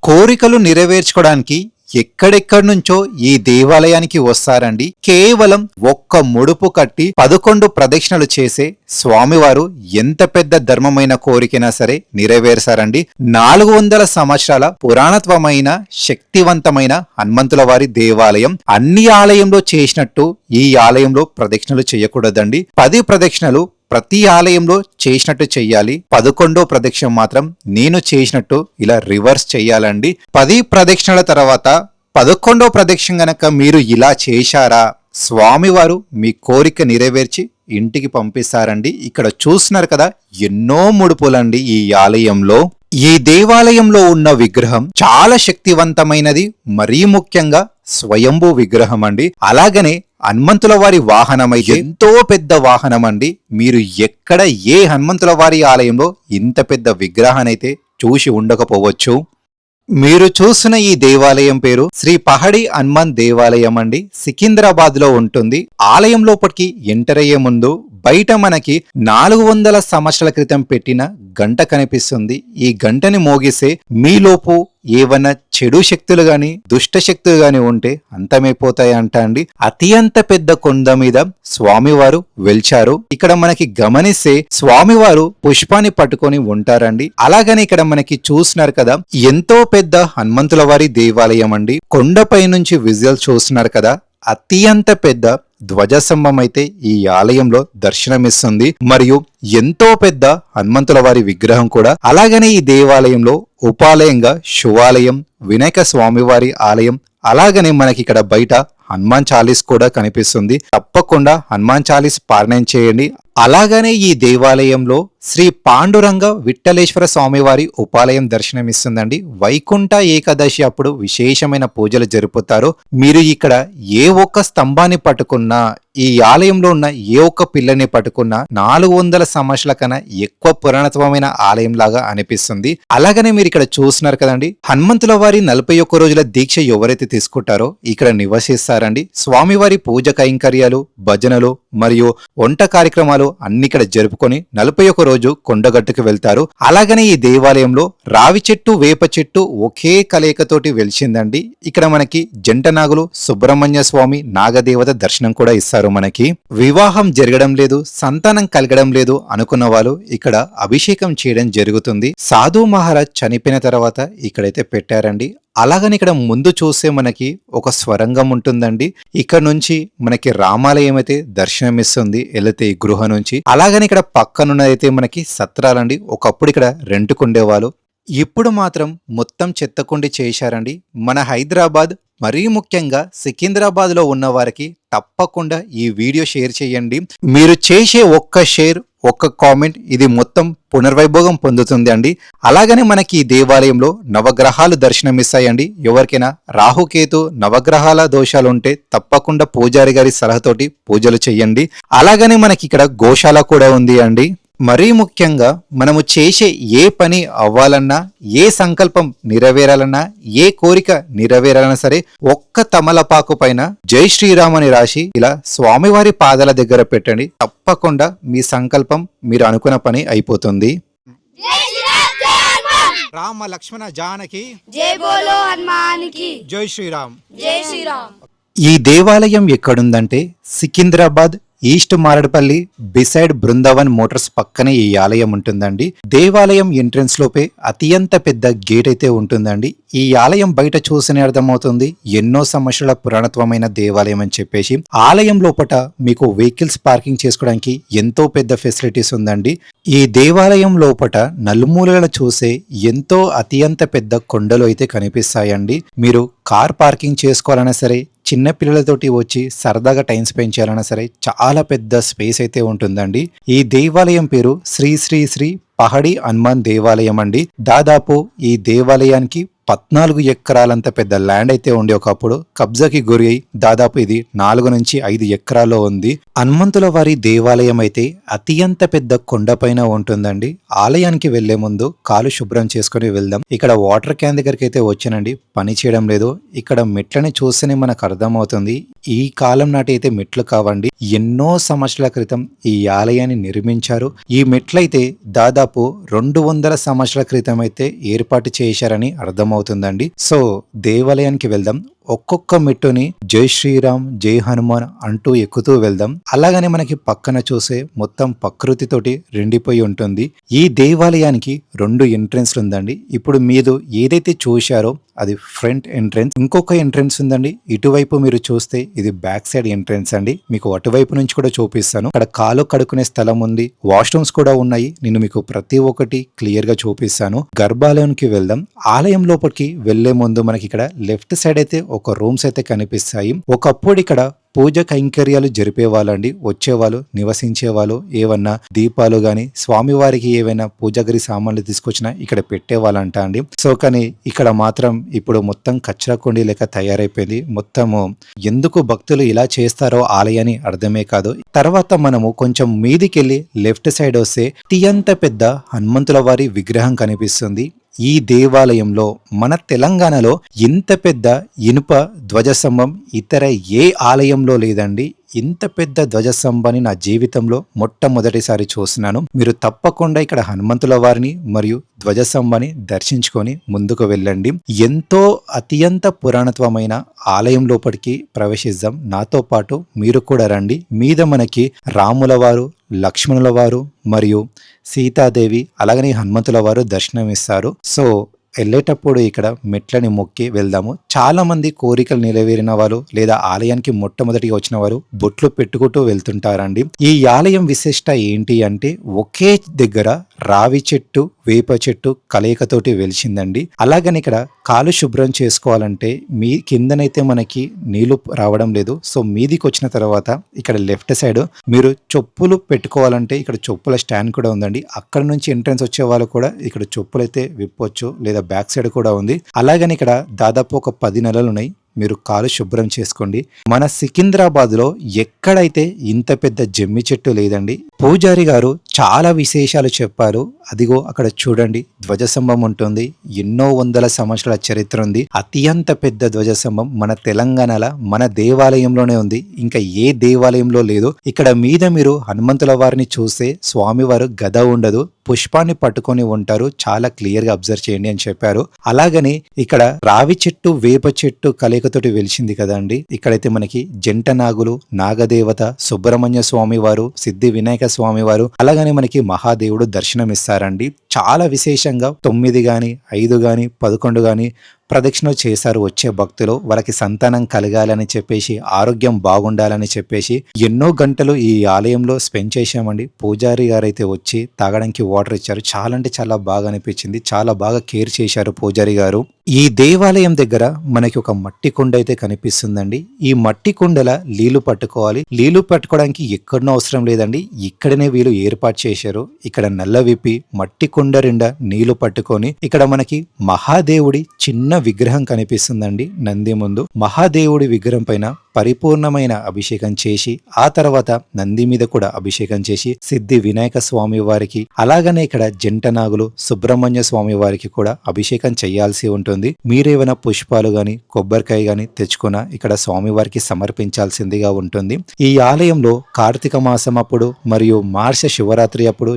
కోరికలు నెరవేర్చుకోవడానికి ఎక్కడెక్కడి నుంచో ఈ దేవాలయానికి వస్తారండి. కేవలం ఒక్క ముడుపు కట్టి 11 ప్రదక్షిణలు చేసే స్వామివారు ఎంత పెద్ద ధర్మమైన కోరికైనా సరే నెరవేర్చారండి. 400 సంవత్సరాల పురాణత్వమైన శక్తివంతమైన హనుమంతుల వారి దేవాలయం. అన్ని ఆలయంలో చేసినట్టు ఈ ఆలయంలో ప్రదక్షిణలు చేయకూడదండి. 10 ప్రదక్షిణలు ప్రతి ఆలయంలో చేసినట్టు చెయ్యాలి. 11వ ప్రదక్షిణ మాత్రం నేను చేసినట్టు ఇలా రివర్స్ చెయ్యాలండి. 10 ప్రదక్షిణల తర్వాత 11వ ప్రదక్షిణ గనక మీరు ఇలా చేశారా, స్వామివారు మీ కోరిక నెరవేర్చి ఇంటికి పంపిస్తారండి. ఇక్కడ చూస్తున్నారు కదా, ఎన్నో ముడుపులండి ఈ ఆలయంలో. ఈ దేవాలయంలో ఉన్న విగ్రహం చాలా శక్తివంతమైనది, మరీ ముఖ్యంగా స్వయంభూ విగ్రహం అండి. అలాగనే హనుమంతుల వారి వాహనమై ఎంతో పెద్ద వాహనం అండి. మీరు ఎక్కడ ఏ హనుమంతుల వారి ఆలయంలో ఇంత పెద్ద విగ్రహాన్ని అయితే చూసి ఉండకపోవచ్చు. మీరు చూసిన ఈ దేవాలయం పేరు శ్రీ పహడి హనుమాన్ దేవాలయం అండి. సికింద్రాబాద్ లో ఉంటుంది. ఆలయం లోపలికి ఎంటర్ అయ్యే ముందు బయట మనకి 400 సంవత్సరాల క్రితం పెట్టిన గంట కనిపిస్తుంది. ఈ గంటని మోగిస్తే మీలోపు ఏవన్నా చెడు శక్తులు గాని దుష్ట శక్తులు గాని ఉంటే అంతమైపోతాయి అంట అండి. అత్యంత పెద్ద కొండ మీద స్వామివారు వెలిచారు. ఇక్కడ మనకి గమనిస్తే స్వామివారు పుష్పాన్ని పట్టుకొని ఉంటారండి. అలాగని ఇక్కడ మనకి చూస్తున్నారు కదా, ఎంతో పెద్ద హనుమంతుల వారి దేవాలయం అండి. కొండపై నుంచి విజువల్ చూస్తున్నారు కదా, అత్యంత పెద్ద ధ్వజస్తంభం అయితే ఈ ఆలయంలో దర్శనమిస్తుంది. మరియు ఎంతో పెద్ద హనుమంతుల వారి విగ్రహం కూడా. అలాగనే ఈ దేవాలయంలో ఉపాలయంగా శివాలయం, వినాయక స్వామివారి ఆలయం, అలాగనే మనకి ఇక్కడ బయట హనుమాన్ చాలీస్ కూడా కనిపిస్తుంది. తప్పకుండా హనుమాన్ చాలీస్ పారాయణం చేయండి. అలాగనే ఈ దేవాలయంలో శ్రీ పాండురంగ విఠలేశ్వర స్వామివారి ఉపాలయం దర్శనమిస్తుందండి. వైకుంఠ ఏకాదశి అప్పుడు విశేషమైన పూజలు జరుపుతారు. మీరు ఇక్కడ ఏ ఒక్క స్తంభాన్ని పట్టుకున్నా, ఈ ఆలయంలో ఉన్న ఏ ఒక్క పిల్లని పట్టుకున్నా 400 సంవత్సరాల కన్నా ఎక్కువ పురాణత్వమైన ఆలయం లాగా అనిపిస్తుంది. అలాగనే మీరు ఇక్కడ చూస్తున్నారు కదండి, హనుమంతుల వారి 41 రోజుల దీక్ష ఎవరైతే తీసుకుంటారో ఇక్కడ నివసిస్తారండి. స్వామివారి పూజ కైంకర్యాలు, భజనలు మరియు వంట కార్యక్రమాలు అన్ని ఇక్కడ జరుపుకొని 41 రోజు కొండగట్టుకు వెళ్తారు. అలాగనే ఈ దేవాలయంలో రావి చెట్టు, వేప చెట్టు ఒకే కలయికతోటి వెలిసిందండి. ఇక్కడ మనకి జంట నాగులు, సుబ్రహ్మణ్య స్వామి, నాగదేవత దర్శనం కూడా ఇస్తారు. మనకి వివాహం జరగడం లేదు, సంతానం కలగడం లేదు అనుకున్న వాళ్ళు ఇక్కడ అభిషేకం చేయడం జరుగుతుంది. సాధు మహారాజ్ చనిపోయిన తర్వాత ఇక్కడైతే పెట్టారండి. అలాగని ఇక్కడ ముందు చూస్తే మనకి ఒక స్వరంగం ఉంటుందండి. ఇక్కడ నుంచి మనకి రామాలయం అయితే దర్శనమిస్తుంది వెళితే ఈ గృహ నుంచి. అలాగని ఇక్కడ పక్కనున్నదైతే మనకి సత్రాలండి. ఒకప్పుడు ఇక్కడ రెంట్కుండేవాళ్ళు, ఇప్పుడు మాత్రం మొత్తం చెత్తకుండి చేశారండి. మన హైదరాబాద్ మరీ ముఖ్యంగా సికింద్రాబాద్ లో ఉన్న వారికి తప్పకుండా ఈ వీడియో షేర్ చేయండి. మీరు చేసే ఒక్క షేర్, ఒక్క కామెంట్ ఇది మొత్తం పునర్వైభోగం పొందుతుంది అండి. అలాగనే మనకి ఈ దేవాలయంలో నవగ్రహాలు దర్శనమిస్తాయండి. ఎవరికైనా రాహుకేతు నవగ్రహాల దోషాలు ఉంటే తప్పకుండా పూజారి గారి సలహాతోటి పూజలు చేయండి. అలాగనే మనకి ఇక్కడ గోశాల కూడా ఉంది అండి. మరీ ముఖ్యంగా మనము చేసే ఏ పని అవ్వాలన్నా, ఏ సంకల్పం నెరవేరాలన్నా, ఏ కోరిక నెరవేరాలన్నా సరే ఒక్క తమలపాకు పైన జై శ్రీరామ్ అని రాసి ఇలా స్వామివారి పాదాల దగ్గర పెట్టండి. తప్పకుండా మీ సంకల్పం, మీరు అనుకున్న పని అయిపోతుంది. రామ లక్ష్మణ జానకి జై బోలో హనుమానికి జై శ్రీరామ్. జై శ్రీరామ్. ఈ దేవాలయం ఎక్కడుందంటే Secunderabad east Maredpally beside Brindavan motors పక్కనే ఈ ఆలయం ఉంటుందండి. దేవాలయం ఎంట్రన్స్ లోపే అత్యంత పెద్ద గేట్ అయితే ఉంటుందండి. ఈ ఆలయం బయట చూస్తేనే అర్థమవుతుంది ఎన్నో సంవత్సరాల పురాణత్వమైన దేవాలయం అని చెప్పేసి. ఆలయం లోపట మీకు వెహికల్స్ పార్కింగ్ చేసుకోవడానికి ఎంతో పెద్ద ఫెసిలిటీస్ ఉందండి. ఈ దేవాలయం లోపట నలుమూలల చూసే ఎంతో అత్యంత పెద్ద కొండలు అయితే కనిపిస్తాయండి. మీరు కార్ పార్కింగ్ చేసుకోవాలన్నా సరే, చిన్న పిల్లలతోటి వచ్చి సరదాగా టైం స్పెండ్ చేయాలన్నా సరే చాలా పెద్ద స్పేస్ అయితే ఉంటుందండి. ఈ దేవాలయం పేరు శ్రీ శ్రీ శ్రీ పహడి హనుమాన్ దేవాలయం అండి. దాదాపు ఈ దేవాలయానికి 14 ఎకరాలంత పెద్ద ల్యాండ్ అయితే ఉండి ఒకప్పుడు కబ్జాకి గురి అయి దాదాపు ఇది 4 నుంచి 5 ఎకరాల్లో ఉంది. హనుమంతుల వారి దేవాలయం అయితే అత్యంత పెద్ద కొండపైన ఉంటుందండి. ఆలయానికి వెళ్లే ముందు కాలు శుభ్రం చేసుకుని వెళ్దాం. ఇక్కడ వాటర్ క్యాన్ దగ్గరికి అయితే వచ్చానండి, పని చేయడం లేదు. ఇక్కడ మెట్లని చూస్తేనే మనకు అర్థమవుతుంది ఈ కాలం నాటి అయితే మెట్లు కావండి, ఎన్నో సంవత్సరాల క్రితం ఈ ఆలయాన్ని నిర్మించారు. ఈ మెట్లయితే దాదాపు 200 సంవత్సరాల క్రితం అయితే ఏర్పాటు చేశారని అర్థమవుతుంది. అర్థమవుతుందండి. సో దేవాలయానికి వెళ్దాం. ఒక్కొక్క మెట్టుని జై శ్రీరామ్, జై హనుమాన్ అంటూ ఎక్కుతూ వెళ్దాం. అలాగనే మనకి పక్కన చూసే మొత్తం ప్రకృతితోటి రెండిపోయి ఉంటుంది. ఈ దేవాలయానికి 2 ఎంట్రెన్స్లు ఉందండి. ఇప్పుడు మీరు ఏదైతే చూశారో అది ఫ్రంట్ ఎంట్రెన్స్. ఇంకొక ఎంట్రెన్స్ ఉందండి. ఇటువైపు మీరు చూస్తే ఇది బ్యాక్ సైడ్ ఎంట్రెన్స్ అండి. మీకు అటువైపు నుంచి కూడా చూపిస్తాను. అక్కడ కాలు కడుక్కునే స్థలం ఉంది, వాష్రూమ్స్ కూడా ఉన్నాయి. నేను మీకు ప్రతి ఒక్కటి క్లియర్ గా చూపిస్తాను. గర్భాలయానికి వెళ్దాం. ఆలయం లోపలికి వెళ్లే ముందు మనకి ఇక్కడ లెఫ్ట్ సైడ్ అయితే ఒక రూమ్స్ అయితే కనిపిస్తాయి. ఒకప్పుడు ఇక్కడ పూజ కైంకర్యాలు జరిపేవాళ్ళండి. వచ్చేవాళ్ళు, నివసించేవాళ్ళు. ఏవన్నా దీపాలు గాని, స్వామివారికి ఏవైనా పూజాగరి సామాన్లు తీసుకొచ్చినా ఇక్కడ పెట్టేవాళ్ళంట అండి. సో కానీ ఇక్కడ మాత్రం ఇప్పుడు మొత్తం కచ్చరా కొండి లెక్క తయారైపోయింది. మొత్తము ఎందుకు భక్తులు ఇలా చేస్తారో ఆలయాన్ని అర్థమే కాదు. తర్వాత మనము కొంచెం మీదికెళ్ళి లెఫ్ట్ సైడ్ వస్తే అత్యంత పెద్ద హనుమంతుల వారి విగ్రహం కనిపిస్తుంది. ఈ దేవాలయంలో మన తెలంగాణలో ఇంత పెద్ద ఇనుప ధ్వజస్తంభం ఇతర ఏ ఆలయంలో లేదండి. ఇంత పెద్ద ధ్వజస్తంభాన్ని నా జీవితంలో మొట్టమొదటిసారి చూస్తున్నాను. మీరు తప్పకుండా ఇక్కడ హనుమంతుల వారిని మరియు ధ్వజస్తంభాన్ని దర్శించుకొని ముందుకు వెళ్ళండి. ఎంతో అత్యంత పురాణత్వమైన ఆలయం లోపలికి ప్రవేశిద్దాం. నాతో పాటు మీరు కూడా రండి. మీద మనకి రాముల వారు, లక్ష్మణుల వారు మరియు సీతాదేవి అలాగనే హనుమంతుల వారు దర్శనమిస్తారు. సో వెళ్ళేటప్పుడు ఇక్కడ మెట్లని మొక్కి వెళ్దాము. చాలా మంది కోరికలు నెరవేరిన వాళ్ళు లేదా ఆలయానికి మొట్టమొదటిగా వచ్చిన వారు బొట్లు పెట్టుకుంటూ వెళ్తుంటారండి. ఈ ఆలయం విశిష్ట ఏంటి అంటే ఒకే దగ్గర రావి చెట్టు, వేప చెట్టు కలయికతోటి వెలిసిందండి. అలాగని ఇక్కడ కాలు శుభ్రం చేసుకోవాలంటే మీ కిందనైతే మనకి నీళ్లు రావడం లేదు. సో మీదికి వచ్చిన తర్వాత ఇక్కడ లెఫ్ట్ సైడ్ మీరు చెప్పులు పెట్టుకోవాలంటే ఇక్కడ చెప్పుల స్టాండ్ కూడా ఉందండి. అక్కడ నుంచి ఎంట్రన్స్ వచ్చే వాళ్ళు కూడా ఇక్కడ చెప్పులు అయితే విప్పొచ్చు, లేదా బ్యాక్ సైడ్ కూడా ఉంది. అలాగని ఇక్కడ దాదాపు ఒక 10 నెలలు ఉన్నాయి. మీరు కాలు శుభ్రం చేసుకోండి. మన సికింద్రాబాద్ లో ఎక్కడైతే ఇంత పెద్ద జమ్మి చెట్టు లేదండి. పూజారి గారు చాలా విశేషాలు చెప్పారు. అదిగో అక్కడ చూడండి, ధ్వజస్తంభం ఉంటుంది. ఎన్నో వందల సంవత్సరాల చరిత్ర ఉంది. అత్యంత పెద్ద ధ్వజస్తంభం మన తెలంగాణలో మన దేవాలయంలోనే ఉంది. ఇంకా ఏ దేవాలయంలో లేదు. ఇక్కడ మీద మీరు హనుమంతుల వారిని చూస్తే స్వామివారు గద ఉండదు, పుష్పాన్ని పట్టుకొని ఉంటారు. చాలా క్లియర్ గా అబ్జర్వ్ చేయండి అని చెప్పారు. అలాగని ఇక్కడ రావి చెట్టు, వేప చెట్టు కలయికతోటి వెలిసింది కదండి. ఇక్కడైతే మనకి జంట నాగులు, నాగదేవత, సుబ్రహ్మణ్య స్వామి వారు, సిద్ధి వినాయక స్వామి వారు, అలాగని మనకి మహాదేవుడు దర్శనమిస్తారండి. చాలా విశేషంగా 9 గాని 5 గాని 11 గాని ప్రదక్షిణ చేశారు వచ్చే భక్తులు. వాళ్ళకి సంతానం కలగాలని చెప్పేసి, ఆరోగ్యం బాగుండాలని చెప్పేసి ఎన్నో గంటలు ఈ ఆలయంలో స్పెండ్ చేశామండి. పూజారి గారైతే వచ్చి తాగడానికి వాటర్ ఇచ్చారు. చాలా అంటే చాలా బాగా అనిపించింది. చాలా బాగా కేర్ చేశారు పూజారి గారు. ఈ దేవాలయం దగ్గర మనకి ఒక మట్టి కుండ అయితే కనిపిస్తుందండి. ఈ మట్టి కుండల నీళ్లు పట్టుకోవాలి. నీళ్లు పట్టుకోవడానికి ఎక్కడనో అవసరం లేదండి, ఇక్కడనే వీళ్ళు ఏర్పాటు చేశారు. ఇక్కడ నల్ల విప్పి మట్టి కుండ నిండా నీళ్లు పట్టుకొని ఇక్కడ మనకి మహాదేవుడి చిన్న విగ్రహం కనిపిస్తుందండి. నంది ముందు మహాదేవుడి విగ్రహం పైన పరిపూర్ణమైన అభిషేకం చేసి, ఆ తర్వాత నంది మీద కూడా అభిషేకం చేసి సిద్ధి వినాయక స్వామి వారికి, అలాగనే ఇక్కడ జంట నాగులు, సుబ్రహ్మణ్య స్వామి వారికి కూడా అభిషేకం చేయాల్సి ఉంటుంది. మీరేమైనా పుష్పాలు గాని కొబ్బరికాయ గాని తెచ్చుకున్న ఇక్కడ స్వామి వారికి సమర్పించాల్సిందిగా ఉంటుంది. ఈ ఆలయంలో కార్తీక మాసం అప్పుడు మరియు మార్చ శివరాత్రి అప్పుడు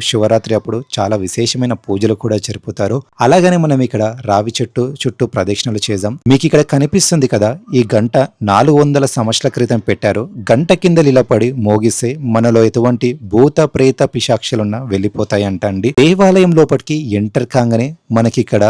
చాలా విశేషమైన పూజలు కూడా జరుపుతారు. అలాగనే మనం ఇక్కడ రావి చెట్టు చుట్టూ ప్రదక్షిణలు చేద్దాం. మీకు ఇక్కడ కనిపిస్తుంది కదా, ఈ గంట 400 సంవత్సరాల క్రితం పెట్టారు. గంట కింద నిలబడి మోగిస్తే మనలో ఎటువంటి భూత ప్రేత పిశాక్షలున్నా వెళ్ళిపోతాయంట అండి. దేవాలయం లోపలికి ఎంటర్ కాగానే మనకి ఇక్కడ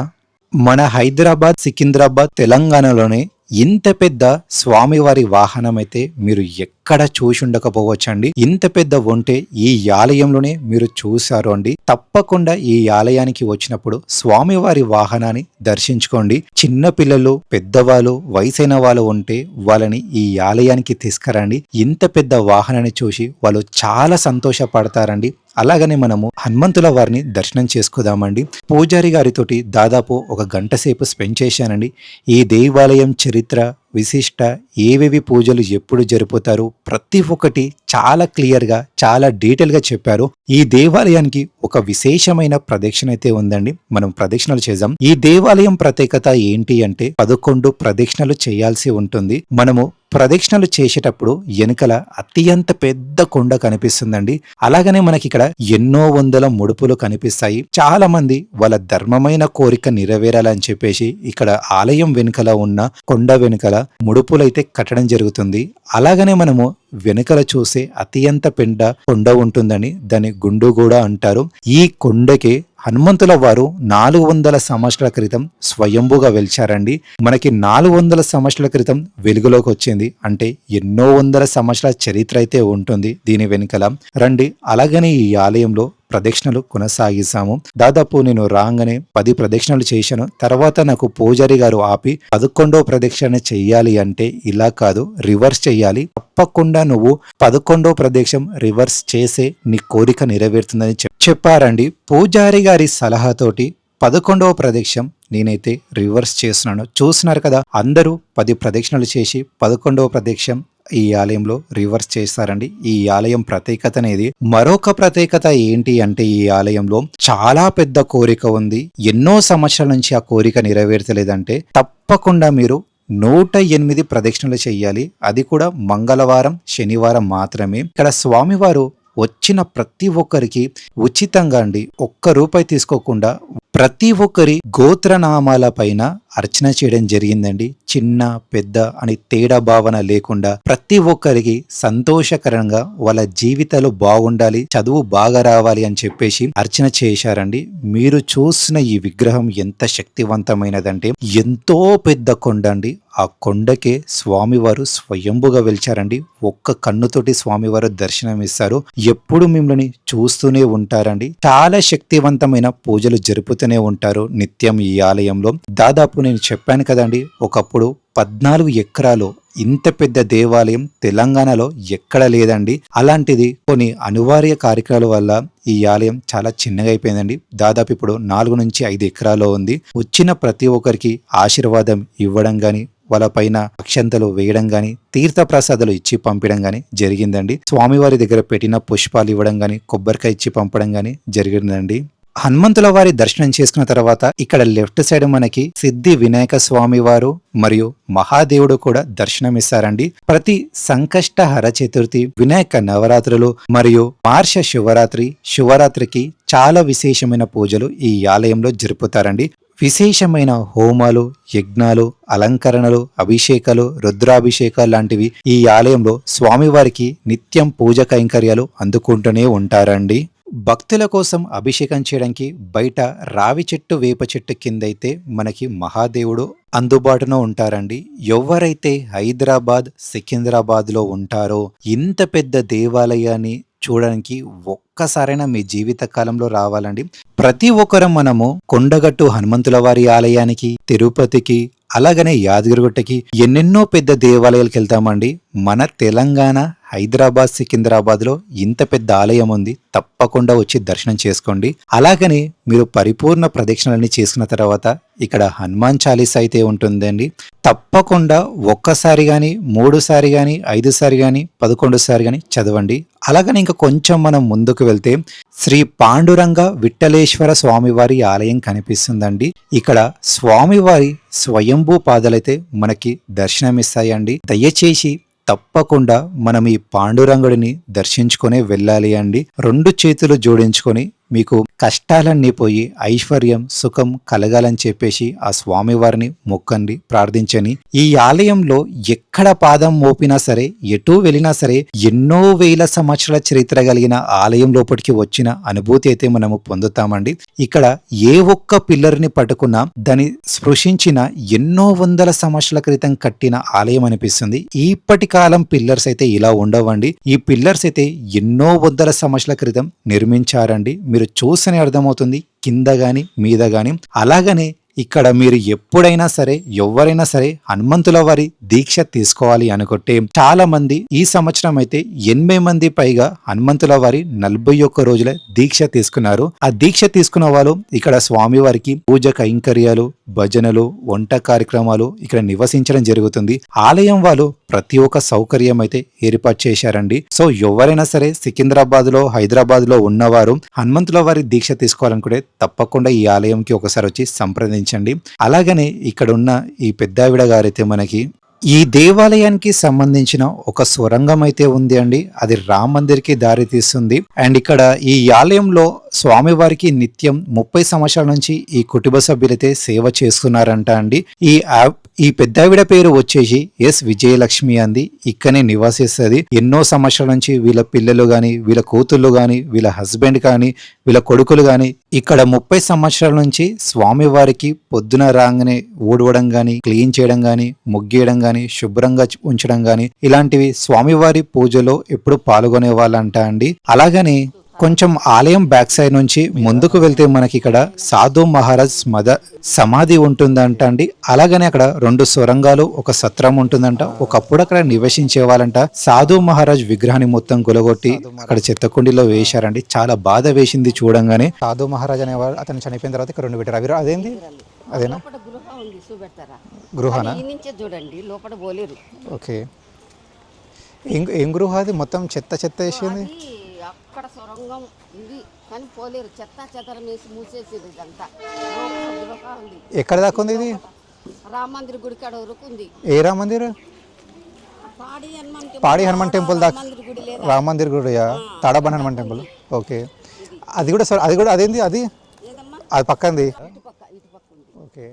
మన హైదరాబాద్, సికింద్రాబాద్, తెలంగాణలోనే ఇంత పెద్ద స్వామివారి వాహనం అయితే మీరు ఎక్కడ చూసి ఉండకపోవచ్చండి. ఇంత పెద్ద ఒంటె ఈ ఆలయంలోనే మీరు చూశారు అండి. తప్పకుండా ఈ ఆలయానికి వచ్చినప్పుడు స్వామివారి వాహనాన్ని దర్శించుకోండి. చిన్న పిల్లలు, పెద్దవాళ్ళు, వయసైన వాళ్ళు ఉంటే వాళ్ళని ఈ ఆలయానికి తీసుకురండి. ఇంత పెద్ద వాహనాన్ని చూసి వాళ్ళు చాలా సంతోషపడతారండి. అలాగనే మనము హనుమంతుల వారిని దర్శనం చేసుకుందామండి. పూజారి గారితోటి దాదాపు 1 గంట సేపు స్పెండ్ చేశానండి. ఈ దేవాలయం చరిత్ర, విశిష్ట, ఏవేవి పూజలు ఎప్పుడు జరుపుతారు, ప్రతి ఒక్కటి చాలా క్లియర్గా చాలా డీటెయిల్గా చెప్పారు. ఈ దేవాలయానికి ఒక విశేషమైన ప్రదక్షిణ అయితే ఉందండి. మనం ప్రదక్షిణలు చేద్దాం. ఈ దేవాలయం ప్రత్యేకత ఏంటి అంటే 11 ప్రదక్షిణలు చేయాల్సి ఉంటుంది. మనము ప్రదక్షిణలు చేసేటప్పుడు వెనుకల అత్యంత పెద్ద కొండ కనిపిస్తుందండి. అలాగనే మనకి ఇక్కడ ఎన్నో వందల ముడుపులు కనిపిస్తాయి. చాలా మంది వాళ్ళ ధర్మమైన కోరిక నెరవేరాలని చెప్పేసి ఇక్కడ ఆలయం వెనుకల ఉన్న కొండ వెనుకల ముడుపులైతే కట్టడం జరుగుతుంది. అలాగనే మనము వెనుకల చూసే అత్యంత పెద్ద కొండ ఉంటుందని దాన్ని గుండు కూడా అంటారు. ఈ కొండకి హనుమంతుల వారు 400 సంవత్సరాల క్రితం స్వయంభుగా వెలిచారండి. మనకి 400 సంవత్సరాల క్రితం వెలుగులోకి వచ్చింది అంటే ఎన్నో వందల సంవత్సరాల చరిత్ర అయితే ఉంటుంది దీని వెనుకల. రండి, అలాగనే ఈ ఆలయంలో ప్రదక్షిణలు కొనసాగిస్తాము. దాదాపు నేను రాగానే 10 ప్రదక్షిణలు చేశాను. తర్వాత నాకు పూజారి గారు ఆపి 11వ ప్రదక్షిణ చెయ్యాలి అంటే ఇలా కాదు, రివర్స్ చెయ్యాలి, తప్పకుండా నువ్వు 11వ ప్రదక్షిణ రివర్స్ చేసే నీ కోరిక నెరవేరుతుందని చెప్పారండి. పూజారి గారి సలహాతోటి 11వ ప్రదక్షిణ నేనైతే రివర్స్ చేస్తున్నాను. చూస్తున్నారు కదా, అందరూ 10 ప్రదక్షిణలు చేసి 11వ ప్రదక్షిణ ఈ ఆలయంలో రివర్స్ చేస్తారండి. ఈ ఆలయం ప్రత్యేకత అనేది మరొక ప్రత్యేకత ఏంటి అంటే ఈ ఆలయంలో చాలా పెద్ద కోరిక ఉంది. ఎన్నో సంవత్సరాల నుంచి ఆ కోరిక నెరవేర్చలేదంటే తప్పకుండా మీరు 108 ప్రదక్షిణలు చెయ్యాలి. అది కూడా మంగళవారం, శనివారం మాత్రమే. ఇక్కడ స్వామివారు వచ్చిన ప్రతి ఒక్కరికి ఉచితంగా అండి, ఒక్క రూపాయి తీసుకోకుండా ప్రతి ఒక్కరి గోత్రనామాల పైన అర్చన చేయడం జరిగిందండి. చిన్న పెద్ద అని తేడా భావన లేకుండా ప్రతి ఒక్కరికి సంతోషకరంగా వాళ్ళ జీవితాలు బాగుండాలి, చదువు బాగా రావాలి అని చెప్పేసి అర్చన చేశారండి. మీరు చూసిన ఈ విగ్రహం ఎంత శక్తివంతమైనదంటే ఎంతో పెద్ద కొండ అండి. ఆ కొండకే స్వామివారు స్వయంభుగా వెలిచారండి. ఒక్క కన్నుతోటి స్వామివారు దర్శనం ఇస్తారు. ఎప్పుడు మిమ్మల్ని చూస్తూనే ఉంటారండి. చాలా శక్తివంతమైన పూజలు జరుపుతూనే ఉంటారు నిత్యం ఈ ఆలయంలో. దాదాపు నేను చెప్పాను కదండి, ఒకప్పుడు 14 ఎకరాలు ఇంత పెద్ద దేవాలయం తెలంగాణలో ఎక్కడ లేదండి. అలాంటిది కొన్ని అనివార్య కార్యక్రమాల వల్ల ఈ ఆలయం చాలా చిన్నగా అయిపోయిందండి. దాదాపు ఇప్పుడు 4 నుంచి 5 ఎకరాల్లో ఉంది. వచ్చిన ప్రతి ఒక్కరికి ఆశీర్వాదం ఇవ్వడం గాని, వాళ్ళ పైన అక్షంతలు వేయడం గాని, తీర్థ ప్రసాదాలు ఇచ్చి పంపడం గాని జరిగిందండి. స్వామివారి దగ్గర పెట్టిన పుష్పాలు ఇవ్వడం గాని, కొబ్బరికాయ ఇచ్చి పంపడం గాని జరిగిందండి. హనుమంతుల వారి దర్శనం చేసుకున్న తర్వాత ఇక్కడ లెఫ్ట్ సైడ్ మనకి సిద్ధి వినాయక స్వామి వారు మరియు మహాదేవుడు కూడా దర్శనమిస్తారండి. ప్రతి సంకష్ట హర చతుర్థి, వినాయక నవరాత్రులు మరియు మార్ష శివరాత్రికి చాలా విశేషమైన పూజలు ఈ ఆలయంలో జరుపుతారండి. విశేషమైన హోమాలు, యజ్ఞాలు, అలంకరణలు, అభిషేకాలు, రుద్రాభిషేకాలు లాంటివి ఈ ఆలయంలో స్వామివారికి నిత్యం పూజ కైంకర్యాలు అందుకుంటూనే ఉంటారండి. భక్తుల కోసం అభిషేకం చేయడానికి బయట రావి చెట్టు, వేప చెట్టు కిందైతే మనకి మహాదేవుడు అందుబాటులో ఉంటారండి. ఎవరైతే హైదరాబాద్, సికింద్రాబాద్లో ఉంటారో ఇంత పెద్ద దేవాలయాన్ని చూడడానికి ఒక్కసారైనా మీ జీవిత కాలంలో రావాలండి. ప్రతి ఒక్కరం మనము కొండగట్టు హనుమంతుల వారి ఆలయానికి, తిరుపతికి, అలాగనే యాదగిరిగుట్టకి ఎన్నెన్నో పెద్ద దేవాలయాలకు వెళ్తామండి. మన తెలంగాణ హైదరాబాద్, సికింద్రాబాద్లో ఇంత పెద్ద ఆలయం ఉంది, తప్పకుండా వచ్చి దర్శనం చేసుకోండి. అలాగనే మీరు పరిపూర్ణ ప్రదక్షిణలన్నీ చేసుకున్న తర్వాత ఇక్కడ హనుమాన్ చాలీసా అయితే ఉంటుందండి. తప్పకుండా ఒక్కసారి కానీ, 3 సారి కానీ, 5 సారి కానీ, 11 సారి కానీ చదవండి. అలాగని ఇంకా కొంచెం మనం ముందుకు వెళ్తే శ్రీ పాండురంగ విఠలేశ్వర స్వామివారి ఆలయం కనిపిస్తుందండి. ఇక్కడ స్వామివారి స్వయంభూ పాదాలైతే మనకి దర్శనమిస్తాయండి. దయచేసి తప్పకుండా మనం ఈ పాండురంగుడిని దర్శించుకొని వెళ్ళాలి అండి. 2 చేతులు జోడించుకొని మీకు కష్టాలన్నీ పోయి ఐశ్వర్యం, సుఖం కలగాలని చెప్పేసి ఆ స్వామివారిని మొక్కండి, ప్రార్థించని. ఈ ఆలయంలో ఎక్కడ పాదం మోపినా సరే, ఎటు వెళ్ళినా సరే ఎన్నో వేల సంవత్సరాల చరిత్ర కలిగిన ఆలయం లోపలికి వచ్చిన అనుభూతి అయితే మనము పొందుతామండి. ఇక్కడ ఏ ఒక్క పిల్లర్ని పట్టుకున్నా దాన్ని స్పృశించిన ఎన్నో వందల సంవత్సరాల క్రితం కట్టిన ఆలయం అనిపిస్తుంది. ఇప్పటి కాలం పిల్లర్స్ అయితే ఇలా ఉండవండి. ఈ పిల్లర్స్ అయితే ఎన్నో వందల సంవత్సరాల క్రితం నిర్మించారండి. మీరు చూస్తేనే అర్థమవుతుంది, కింద గాని మీద గాని. అలాగనే ఇక్కడ మీరు ఎప్పుడైనా సరే ఎవరైనా సరే హనుమంతుల వారి దీక్ష తీసుకోవాలి అనుకుంటే చాలా మంది ఈ సంవత్సరం అయితే 80 మంది పైగా హనుమంతుల వారి 41 రోజుల దీక్ష తీసుకున్నారు. ఆ దీక్ష తీసుకున్న వాళ్ళు ఇక్కడ స్వామి వారికి పూజ కైంకర్యాలు, భజనలు, వంట కార్యక్రమాలు ఇక్కడ నివసించడం జరుగుతుంది. ఆలయం వాళ్ళు ప్రతి ఒక్క సౌకర్యం అయితే ఏర్పాటు చేశారండి. సో ఎవరైనా సరే సికింద్రాబాద్ లో, హైదరాబాద్ లో ఉన్నవారు హనుమంతుల వారి దీక్ష తీసుకోవాలనుకుంటే తప్పకుండా ఈ ఆలయంకి ఒకసారి వచ్చి సంప్రదించండి. అలాగనే ఇక్కడ ఉన్న ఈ పెద్దావిడ గారైతే మనకి ఈ దేవాలయానికి సంబంధించిన ఒక సొరంగం అయితే ఉంది అండి. అది రామ్ మందిర్ కి దారి తీస్తుంది. అండ్ ఇక్కడ ఈ ఆలయంలో స్వామివారికి నిత్యం 30 సంవత్సరాల నుంచి ఈ కుటుంబ సభ్యులైతే సేవ చేస్తున్నారంట అండి. ఈ పెద్దావిడ పేరు వచ్చేసి ఎస్ విజయలక్ష్మి అంది. ఇక్కడనే నివాసిస్తుంది. ఎన్నో సంవత్సరాల నుంచి వీళ్ళ పిల్లలు గాని, వీళ్ళ కూతుళ్ళు గాని, వీళ్ళ హస్బెండ్ కానీ, వీళ్ళ కొడుకులు గాని ఇక్కడ 30 సంవత్సరాల నుంచి స్వామివారికి పొద్దున రాగానే ఊడవడం గాని, క్లీన్ చేయడం గాని, ముగ్గేయడం గాని, శుభ్రంగా ఉంచడం గాని ఇలాంటివి స్వామివారి పూజలో ఎప్పుడు పాల్గొనే వాళ్ళంట అండి. అలాగని కొంచెం ఆలయం బ్యాక్ సైడ్ నుంచి ముందుకు వెళ్తే మనకి ఇక్కడ సాధు మహారాజ్ సమాధి ఉంటుందంట అండి. అలాగనే అక్కడ 2 సొరంగాలు, ఒక సత్రం ఉంటుందంట. ఒకప్పుడు అక్కడ నివసించే వాళ్ళంట. సాధు మహారాజ్ విగ్రహాన్ని మొత్తం కొలగొట్టి అక్కడ చెత్తకుండిలో వేశారండి. చాలా బాధ వేసింది చూడంగానే. సాధు మహారాజ్ అనేవాడు అతను చనిపోయిన తర్వాత ఇక్కడ 2 పెట్టారు. అదేంది? అదేనా గృహనా? చూడండి లోపల పోలేరు. ఓకే, ఏం గృహ అది? మొత్తం చెత్త చెత్త వేసింది. అక్కడ సొరంగం ఉంది కానీ పోలేరు. చెత్త చెదరం వేసి మూసేసేది ఇదంతా. ఎక్కడ దాకా ఉంది ఇది? రామ్ మందిర్ గుడి కాడ వరకు ఉంది. ఏ రామ్ మందిర్? పాడి హనుమాన్ టెంపుల్ దాకా. రామ్ మందిర్ గుడి, తాడాబండ్ హనుమాన్ టెంపుల్. ఓకే, అది కూడా అదేంది? అది పక్కంది. ఓకే,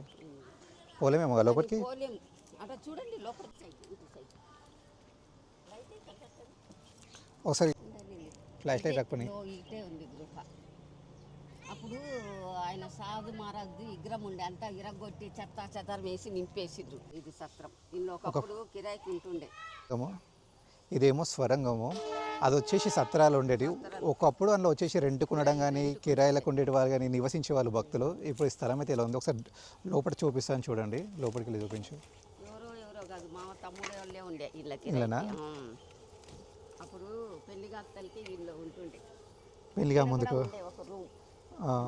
పోలేమేమో లోపలికి. ఒకసారి ఫ్లాష్ లైట్ రాకపోయి ఇటే ఉంది గృహ. అప్పుడు ఆయన సాధు మహారాజ్ విగ్రహం ఉండే అంతా ఇరగొట్టి చెత్త చెదరం వేసి నింపేసిద్రు. ఇది సత్రం. ఇందులో ఒకప్పుడు కిరాయికి ఉంటుండే. ఇదేమో స్వరంగము. అది వచ్చేసి సత్రాలు ఉండేవి. ఒకప్పుడు అందులో వచ్చేసి రెంట్కు ఉండడం కానీ, కిరాయిలకు ఉండేటి వాళ్ళు కానీ, నివసించే వాళ్ళు భక్తులు. ఇప్పుడు ఈ స్థలం అయితే ఇలా ఉంది. ఒకసారి లోపల చూపిస్తాను చూడండి. లోపలికి వెళ్ళి చూపించు. ఎవరో కాదు, మా తమ్ముడే వాళ్ళే ఉండే ఇళ్ళకి. అప్పుడు పెళ్లిగా తల్లికి వీళ్ళు ఉంటుండే. పెళ్లిగా ముందుకు ఒక రూమ్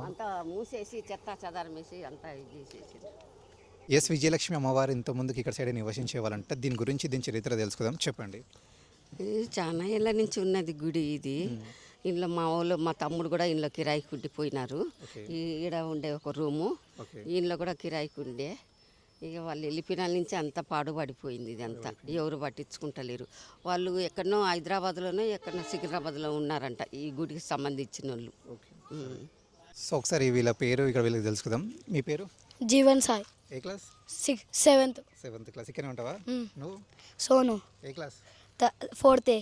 అంతా మూసేసి చెత్త చెదారం వేసి అంతా ఇది చేసేసి. ఎస్ విజయలక్ష్మి అమ్మవారు ఇంత ముందుకు ఇక్కడ సైడ్ నివసించే వాళ్ళంట. దీని గురించి, దీని చరిత్ర తెలుసుకుందాం. చెప్పండి. చాలా ఏళ్ళ నుంచి ఉన్నది గుడి ఇది. ఇంట్లో మా తమ్ముడు కూడా ఇంట్లో కిరాయికి ఉండిపోయినారు. ఈడ ఉండే ఒక రూము, ఇంట్లో కూడా కిరాయికి ఉండే. ఇక వాళ్ళు వెళ్ళిపోయిన నుంచి అంతా పాడుపడిపోయింది. ఇదంతా ఎవరు పట్టించుకుంటలేరు. వాళ్ళు ఎక్కడనో హైదరాబాద్లోనో ఎక్కడనో సికింద్రాబాద్లో ఉన్నారంట ఈ గుడికి సంబంధించిన వాళ్ళు. సో ఒకసారి వీళ్ళ పేరు ఇక్కడ వీళ్ళకి తెలుసుకుందాం. మీ పేరు? జీవన్ సాయి. ఏ క్లాస్? 7th class. ఇక్కడే ఉంటావా నువ్వు? సోను. ఏ క్లాస్? 4th.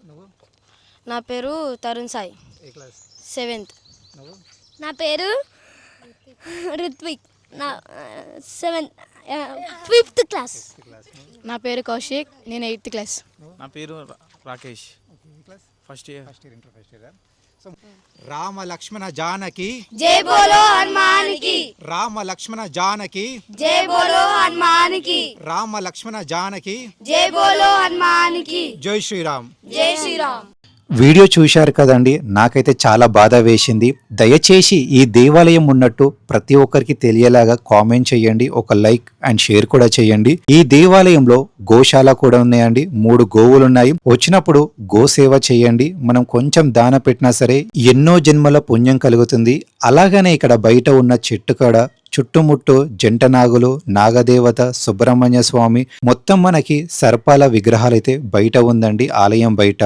నువ్వు? నా పేరు తరుణ్ సాయి. ఏ క్లాస్? 7th. నువ్వు? నా పేరు రిత్విక్. నా 5th క్లాస్. నా పేరు కౌశిక్. నేను 8th క్లాస్. నా పేరు Rakesh. First year. So Rama Lakshmana Janaki జై బోలో హనుమాన్ కి. రామ లక్ష్మణ జానకి జై బోలో హనుమాన్ కి. రామ లక్ష్మణ జానకి జై బోలో హనుమాన్ కి. జై శ్రీరామ్. జై శ్రీరామ్. వీడియో చూశారు కదండి. నాకైతే చాలా బాధ వేసింది. దయచేసి ఈ దేవాలయం ఉన్నట్టు ప్రతి ఒక్కరికి తెలియలాగా కామెంట్ చేయండి. ఒక లైక్ అండ్ షేర్ కూడా చేయండి. ఈ దేవాలయంలో గోశాల కూడా ఉన్నాయండి. 3 గోవులు ఉన్నాయి. వచ్చినప్పుడు గోసేవ చేయండి. మనం కొంచెం దాన పెట్టినా సరే ఎన్నో జన్మల పుణ్యం కలుగుతుంది. అలాగనే ఇక్కడ బయట ఉన్న చెట్టు కాడ చుట్టుముట్టు జంట నాగులు, నాగదేవత, సుబ్రహ్మణ్య స్వామి, మొత్తం మనకి సర్పాల విగ్రహాలైతే బయట ఉందండి ఆలయం బయట.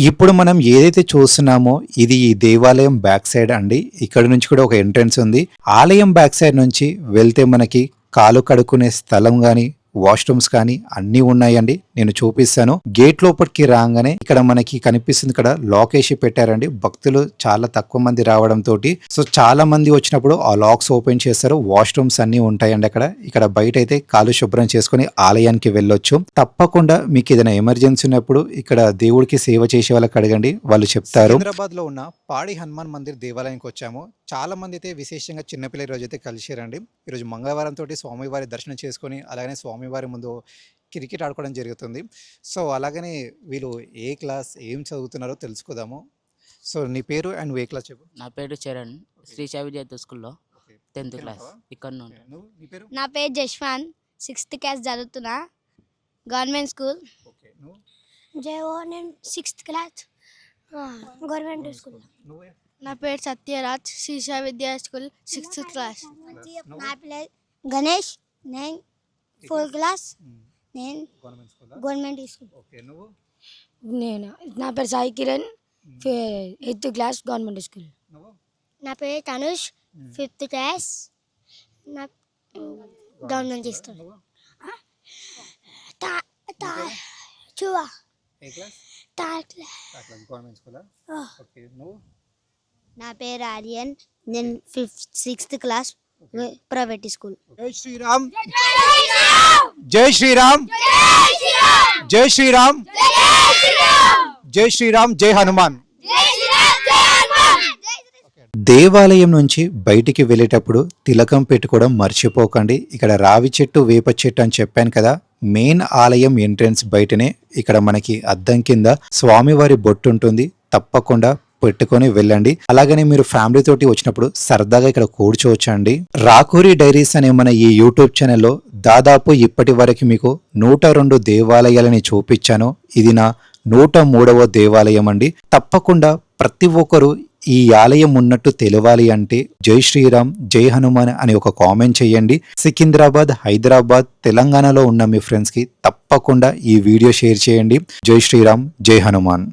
ఇప్పుడు మనం ఏదైతే చూస్తున్నామో ఇది ఈ దేవాలయం బ్యాక్ సైడ్ అండి. ఇక్కడ నుంచి కూడా ఒక ఎంట్రన్స్ ఉంది. ఆలయం బ్యాక్ సైడ్ నుంచి వెళ్తే మనకి కాలు కడుక్కునే స్థలం గాని, వాష్రూమ్స్ కానీ అన్నీ ఉన్నాయండి. నేను చూపిస్తాను. గేట్ లోపలికి రాగానే ఇక్కడ మనకి కనిపిస్తుంది, ఇక్కడ లాక్ వేసి పెట్టారండి. భక్తులు చాలా తక్కువ మంది రావడం తోటి సో చాలా మంది వచ్చినప్పుడు ఆ లాక్స్ ఓపెన్ చేస్తారు. వాష్రూమ్స్ అన్ని ఉంటాయండి అక్కడ. ఇక్కడ బయట అయితే కాలు శుభ్రం చేసుకుని ఆలయానికి వెళ్ళొచ్చు. తప్పకుండా మీకు ఏదైనా ఎమర్జెన్సీ ఉన్నప్పుడు ఇక్కడ దేవుడికి సేవ చేసే వాళ్ళకి అడగండి, వాళ్ళు చెప్తారు. హైదరాబాద్ లో ఉన్న పాడి హనుమాన్ మందిర్ దేవాలయానికి వచ్చాము. చాలా మంది అయితే విశేషంగా చిన్నపిల్లల రోజు అయితే కలిసారండి. ఈరోజు మంగళవారం తోటి స్వామివారి దర్శనం చేసుకొని అలాగనే స్వామివారి ముందు క్రికెట్ ఆడుకోవడం జరుగుతుంది. సో అలాగనే వీళ్ళు ఏ క్లాస్ ఏం చదువుతున్నారో తెలుసుకుందాము. సో నీ పేరు అండ్ ఏ క్లాస్ చెప్పు. నా పేరు చరణ్, శ్రీ విద్యార్థి స్కూల్లో 10th క్లాస్ ఇక్కడ నుండి. నువ్వు నీ పేరు? నా పేరు జశ్వాన్, 6th క్లాస్ చదువుతున్నా, గవర్నమెంట్ స్కూల్. ఓకే. నువ్వు? జయో నేను 6th క్లాస్ గవర్నమెంట్ స్కూల్. నువ్వే? నా పేరు సత్యరాజ్, శ్రీ విద్యా స్కూల్ 6th క్లాస్. నా పిల్లలు గణేష్, నేను 4th క్లాస్, నేను government school. Government school. Okay. నువ్వు? నేను నా పేరు Sai Kiran, 8th class government school. నువ్వు? నా పేరు తనుష్, 5th క్లాస్, నా గవర్నమెంట్ స్కూల్. నువ్వు? చూవా ఏ class? Third government school. Okay. నువ్వు? నా పేరు ఆర్యన్, నేను 6th క్లాస్ ప్రైవేట్ స్కూల్. జై శ్రీరామ్, జై శ్రీరామ్, జై శ్రీరామ్, జై శ్రీరామ్, జై హనుమాన్. దేవాలయం నుంచి బయటికి వెళ్ళేటప్పుడు తిలకం పెట్టుకోవడం మర్చిపోకండి. ఇక్కడ రావి చెట్టు వేప చెట్టు అని చెప్పాను కదా, మెయిన్ ఆలయం ఎంట్రన్స్ బయటనే ఇక్కడ మనకి అద్దం కింద స్వామివారి బొట్టు ఉంటుంది. తప్పకుండా పెట్టుకొని వెళ్ళండి. అలాగనే మీరు ఫ్యామిలీ తోటి వచ్చినప్పుడు సరదాగా ఇక్కడ కూర్చోవచ్చండి. రాకూరి డైరీస్ అనే మన ఈ యూట్యూబ్ ఛానల్లో దాదాపు ఇప్పటి వరకు మీకు 102 దేవాలయాలని చూపించాను. ఇది నా 103వ దేవాలయం అండి. తప్పకుండా ప్రతి ఒక్కరు ఈ ఆలయం ఉన్నట్టు తెలవాలి అంటే జై శ్రీరామ్, జై హనుమాన్ అని ఒక కామెంట్ చేయండి. సికింద్రాబాద్, హైదరాబాద్, తెలంగాణలో ఉన్న మీ ఫ్రెండ్స్కి తప్పకుండా ఈ వీడియో షేర్ చేయండి. జై శ్రీరామ్, జై హనుమాన్.